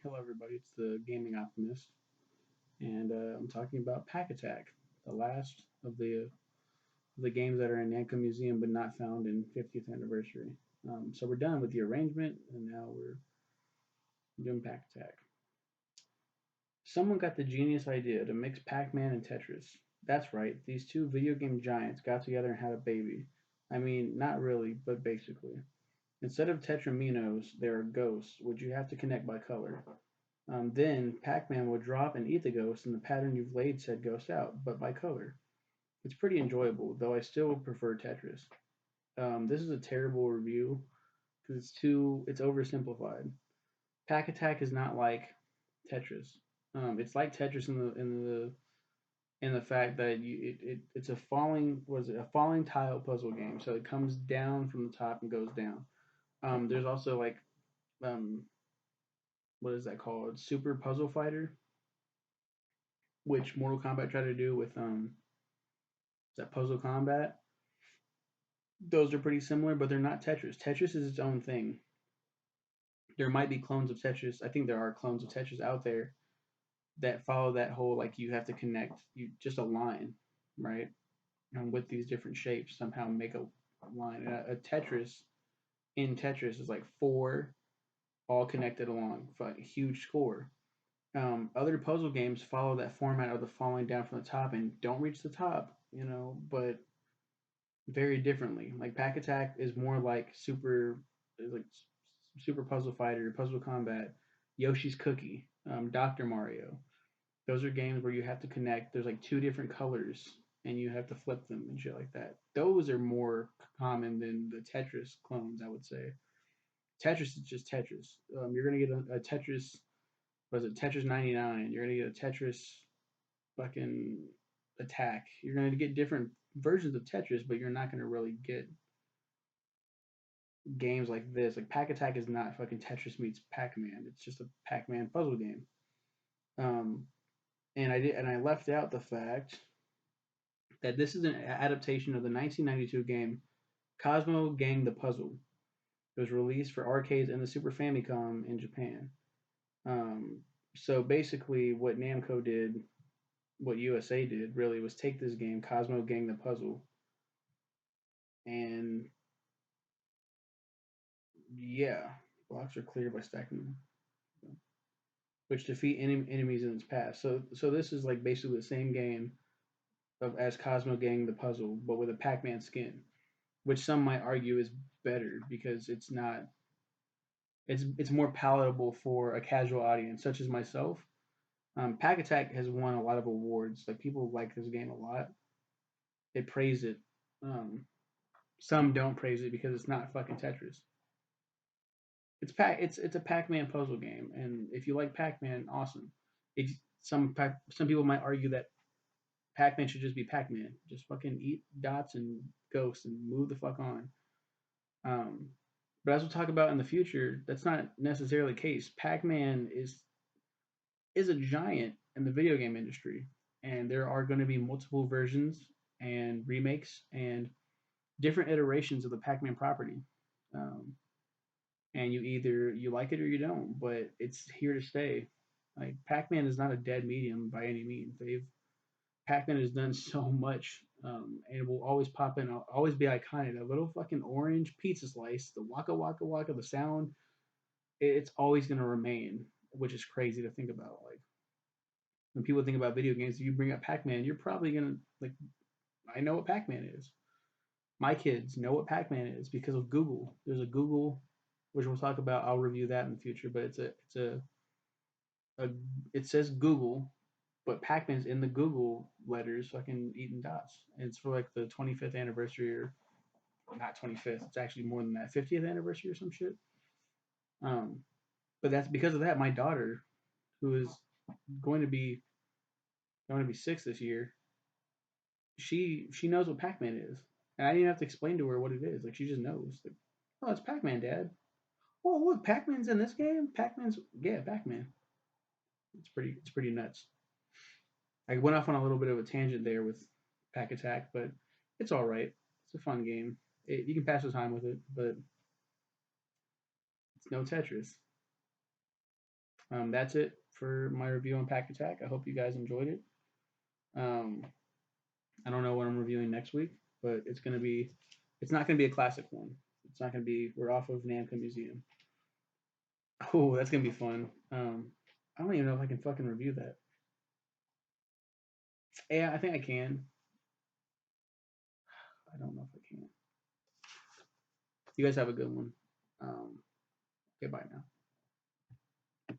Hello, everybody. It's the Gaming Optimist, and I'm talking about Pac-Attack, the last of the games that are in Namco Museum but not found in 50th anniversary. So we're done with the arrangement, and now we're doing Pac-Attack. Someone got the genius idea to mix Pac-Man and Tetris. That's right, these two video game giants got together and had a baby. I mean, not really, but basically. Instead of Tetraminos, there are ghosts, which you have to connect by color. Then Pac-Man would drop and eat the ghost, and the pattern you've laid said ghost out, but by color. It's pretty enjoyable, though I still prefer Tetris. This is a terrible review because it's oversimplified. Pack Attack is not like Tetris. It's like Tetris in the fact that it's a falling tile puzzle game. So it comes down from the top and goes down. There's also like um, what is that called? Super Puzzle Fighter, which Mortal Kombat tried to do with that Puzzle Combat. Those are pretty similar, but they're not Tetris. Tetris is its own thing. There might be clones of Tetris. I think there are clones of Tetris out there that follow that whole like you have to connect you just a line, right? And with these different shapes, somehow make a line. A Tetris in Tetris is like four all connected along, a huge score. Other puzzle games follow that format of the falling down from the top and don't reach the top, but very differently. Like Pack Attack is more like Super Puzzle Fighter, Puzzle Combat, Yoshi's Cookie, Doctor Mario. Those are games where you have to connect. There's like two different colors and you have to flip them and shit like that. Those are more common than the Tetris clones, I would say. Tetris is just Tetris. You're gonna get a Tetris. Was it Tetris 99? You're gonna get a Tetris fucking attack. You're gonna get different versions of Tetris, but you're not gonna really get games like this. Like Pack Attack is not fucking Tetris meets Pac-Man. It's just a Pac-Man puzzle game. Um, and I left out the fact that this is an adaptation of the 1992 game Cosmo Gang the Puzzle. It was released for arcades and the Super Famicom in Japan. Um, so basically, what Namco did, what USA did, really was take this game Cosmo Gang the Puzzle, and yeah, blocks are cleared by stacking them, which defeat enemies in its path. So this is like basically the same game as Cosmo Gang the Puzzle, but with a Pac-Man skin, which some might argue is better because it's not. It's more palatable for a casual audience such as myself. Pack Attack has won a lot of awards. Like people like this game a lot. They praise it. Um, some don't praise it because it's not fucking Tetris. It's a Pac-Man puzzle game, and if you like Pac-Man, awesome. It, some people might argue that Pac-Man should just be Pac-Man, just fucking eat dots and ghosts and move the fuck on. Um, but as we'll talk about in the future, that's not necessarily the case. Pac-Man is a giant in the video game industry, and there are going to be multiple versions and remakes and different iterations of the Pac-Man property. Um, and you like it or you don't, but it's here to stay. Like Pac-Man is not a dead medium by any means. Pac-Man has done so much, and it will always pop in, always be iconic. A little fucking orange pizza slice, the waka waka waka, the sound, it's always gonna remain, which is crazy to think about. Like when people think about video games, if you bring up Pac-Man, you're probably gonna like, I know what Pac-Man is. My kids know what Pac-Man is because of Google. There's a Google, which we'll talk about. I'll review that in the future, but a it says Google, but Pac-Man's in the Google letters, fucking eating dots. And it's for like the 25th anniversary, or not 25th. It's actually more than that, 50th anniversary or some shit. Um, but that's because of that. My daughter, who is going to be going to be 6 this year, she knows what Pac-Man is, and I didn't have to explain to her what it is. Like she just knows. Like, oh, it's Pac-Man, Dad. Oh, look, Pac-Man's in this game. Pac-Man's yeah, Pac-Man. It's pretty nuts. I went off on a little bit of a tangent there with Pack Attack, but it's all right. It's a fun game. You can pass the time with it, but it's no Tetris. That's it for my review on Pac-Attack. I hope you guys enjoyed it. Um, I don't know what I'm reviewing next week, but it's not gonna be a classic one. It's not gonna be. We're off of Namco Museum. Oh, that's gonna be fun. I don't even know if I can fucking review that. Yeah, I think I can. I don't know if I can. You guys have a good one. Okay, bye now.